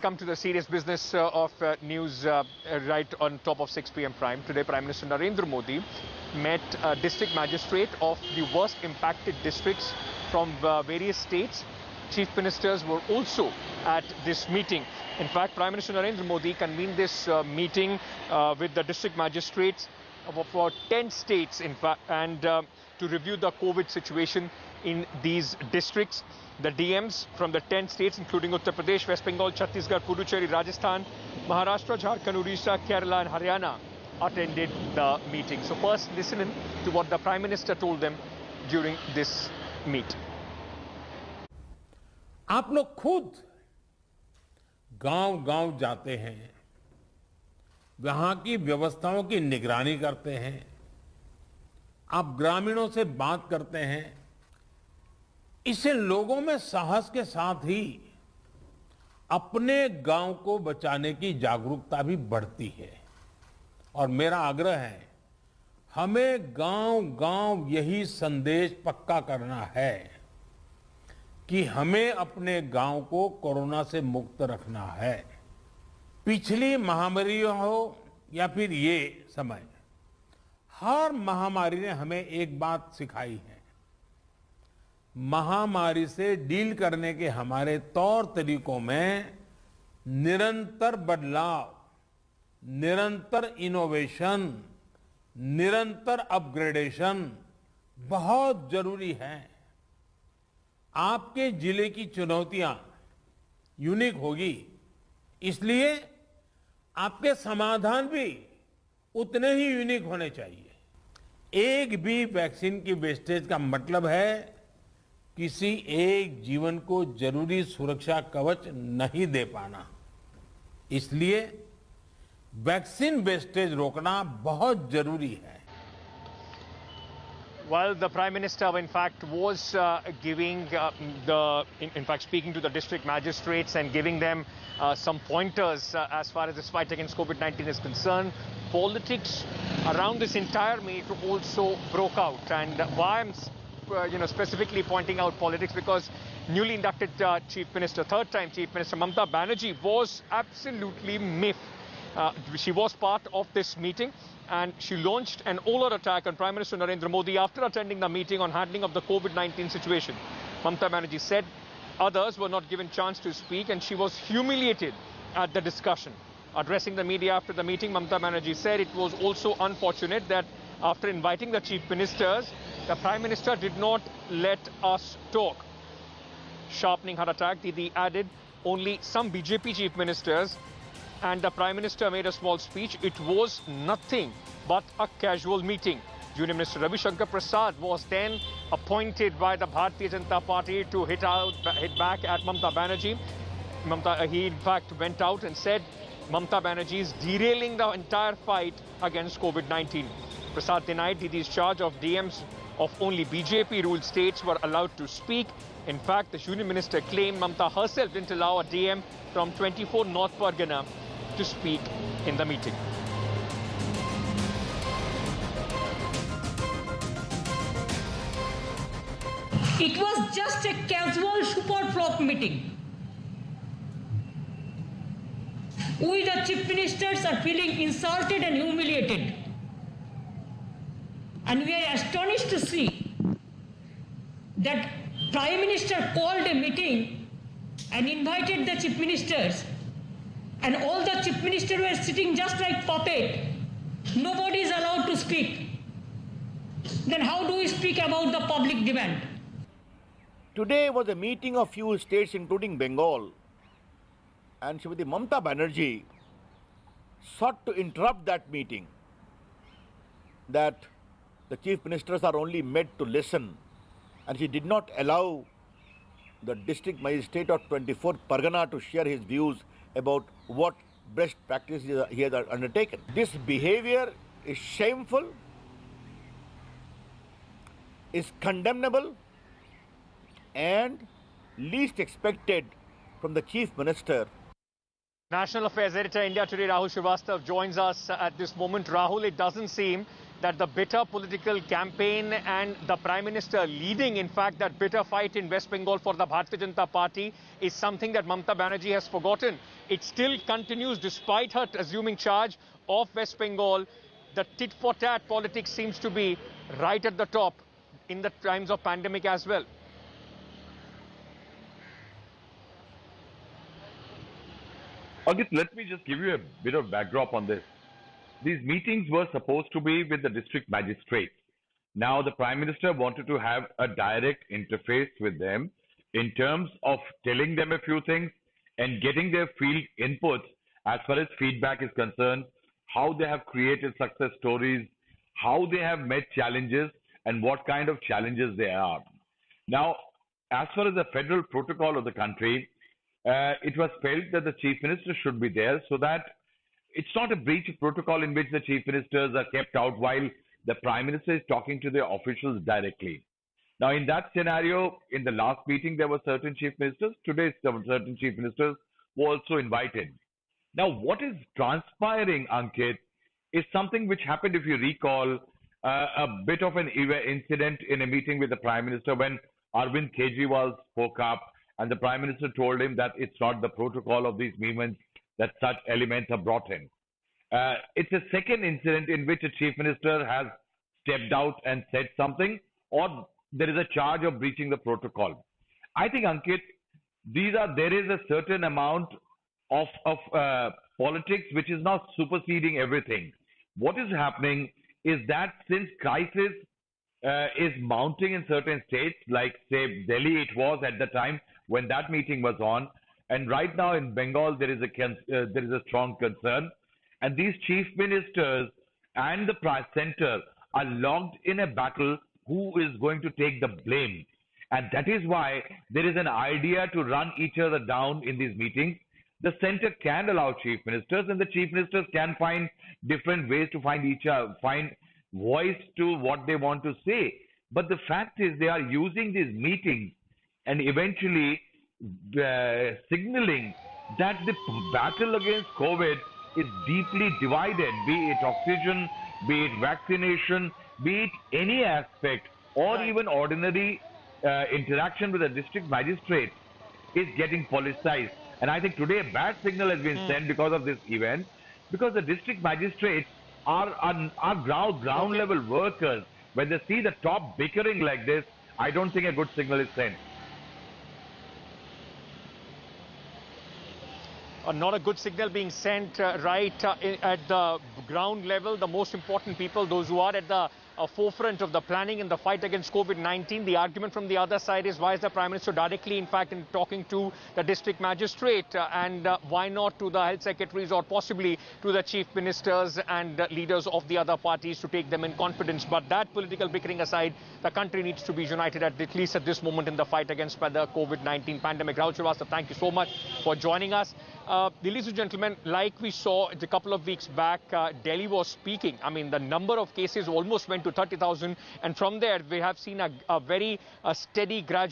Come to the serious business of news right on top of 6 p.m. prime. Today, Prime Minister Narendra Modi met a district magistrate of the worst impacted districts from various states. Chief ministers were also at this meeting. In fact, Prime Minister Narendra Modi convened this meeting with the district magistrates of 10 states, in fact, and to review the COVID situation in these districts. The DMs from the 10 states, including Uttar Pradesh, West Bengal, Chhattisgarh, Puducherry, Rajasthan, Maharashtra, Jharkhand, Odisha, Kerala and Haryana, attended the meeting. So first, listen in to what the Prime Minister told them during this meet. आप लोग खुद गांव-गांव जाते हैं, वहां की व्यवस्थाओं की निगरानी करते हैं, आप ग्रामीणों से बात करते हैं, इससे लोगों में साहस के साथ ही अपने गांव को बचाने की जागरूकता भी बढ़ती है। और मेरा आग्रह है, हमें गांव-गांव यही संदेश पक्का करना है कि हमें अपने गांव को कोरोना से मुक्त रखना है। पिछली महामारी हो या फिर ये समय, हर महामारी ने हमें एक बात सिखाई है। महामारी से डील करने के हमारे तौर तरीकों में निरंतर बदलाव, निरंतर इनोवेशन, निरंतर अपग्रेडेशन बहुत जरूरी है। आपके जिले की चुनौतियां यूनिक होगी, इसलिए आपके समाधान भी उतने ही यूनिक होने चाहिए। एक भी वैक्सीन की वेस्टेज का मतलब है किसी एक जीवन को जरूरी सुरक्षा कवच नहीं दे पाना। इसलिए वैक्सीन वेस्टेज रोकना बहुत जरूरी है। Well, the Prime Minister, in fact, was giving in fact, speaking to the district magistrates and giving them some pointers as far as this fight against COVID-19 is concerned. Politics around this entire meet also broke out, and why I'm specifically pointing out politics, because newly inducted Chief Minister, third-time Chief Minister Mamata Banerjee was absolutely miffed. She was part of this meeting, and she launched an all-out attack on Prime Minister Narendra Modi after attending the meeting on handling of the COVID-19 situation. Mamata Banerjee said others were not given chance to speak, and she was humiliated at the discussion. Addressing the media after the meeting, Mamata Banerjee said it was also unfortunate that after inviting the chief ministers, the Prime Minister did not let us talk. Sharpening her attack, Didi added only some BJP chief ministers and the Prime Minister made a small speech. It was nothing but a casual meeting. Union Minister Ravi Shankar Prasad was then appointed by the Bharatiya Janata Party to hit back at Mamata Banerjee. He in fact went out and said Mamata Banerjee is derailing the entire fight against COVID-19. Prasad denied Didi's charge of DMs of only BJP-ruled states were allowed to speak. In fact, the Union Minister claimed Mamata herself didn't allow a DM from 24 North Pargana to speak in the meeting. It was just a casual super flop meeting. We, the chief ministers, are feeling insulted and humiliated. And we are astonished to see that Prime Minister called a meeting and invited the chief ministers, and all the chief ministers were sitting just like puppet. Nobody is allowed to speak. Then how do we speak about the public demand? Today was a meeting of few states including Bengal, and Srimati Mamata Banerjee sought to interrupt that meeting, that the chief ministers are only made to listen, and she did not allow the district magistrate of 24th Pargana to share his views about what best practices he has undertaken. This behavior is shameful, is condemnable, and least expected from the chief minister. National Affairs Editor, India Today, Rahul Srivastava joins us at this moment. Rahul, it doesn't seem that the bitter political campaign and the Prime Minister leading, in fact, that bitter fight in West Bengal for the Bharatiya Janata Party is something that Mamata Banerjee has forgotten. It still continues despite her assuming charge of West Bengal. The tit-for-tat politics seems to be right at the top in the times of pandemic as well. Ankit, let me just give you a bit of backdrop on this. These meetings were supposed to be with the district magistrates. Now, the Prime Minister wanted to have a direct interface with them in terms of telling them a few things and getting their field inputs as far as feedback is concerned, how they have created success stories, how they have met challenges, and what kind of challenges they are. Now, as far as the federal protocol of the country, it was felt that the Chief Minister should be there so that it's not a breach of protocol in which the Chief Ministers are kept out while the Prime Minister is talking to the officials directly. Now, in that scenario, in the last meeting, there were certain Chief Ministers. Today, certain Chief Ministers were also invited. Now, what is transpiring, Ankit, is something which happened, if you recall, a bit of an incident in a meeting with the Prime Minister when Arvind Kejriwal spoke up and the Prime Minister told him that it's not the protocol of these movements that such elements are brought in. It's a second incident in which a Chief Minister has stepped out and said something, or there is a charge of breaching the protocol. I think, Ankit, there is a certain amount of politics which is now superseding everything. What is happening is that since crisis is mounting in certain states, like say Delhi it was at the time when that meeting was on, and right now in Bengal there is a strong concern, and these chief ministers and the prime center are locked in a battle who is going to take the blame, and that is why there is an idea to run each other down in these meetings. The center can allow chief ministers, and the chief ministers can find different ways to find voice to what they want to say. But the fact is they are using these meetings and eventually signaling that the battle against COVID is deeply divided, be it oxygen, be it vaccination, be it any aspect, or even ordinary interaction with a district magistrate is getting politicized. And I think today a bad signal has been sent because of this event, because the district magistrates are ground level workers. When they see the top bickering like this, I don't think a good signal is sent. Not a good signal being sent right at the ground level. The most important people, those who are at the forefront of the planning in the fight against COVID-19. The argument from the other side is, why is the Prime Minister directly, in fact, in talking to the district magistrate, and why not to the health secretaries or possibly to the chief ministers and leaders of the other parties to take them in confidence. But that political bickering aside, the country needs to be united at least at this moment in the fight against the COVID-19 pandemic. Rahul Srivastava, thank you so much for joining us. Ladies and gentlemen, like we saw a couple of weeks back, Delhi was speaking. I mean, the number of cases almost went to 30,000, and from there we have seen a very steady gradual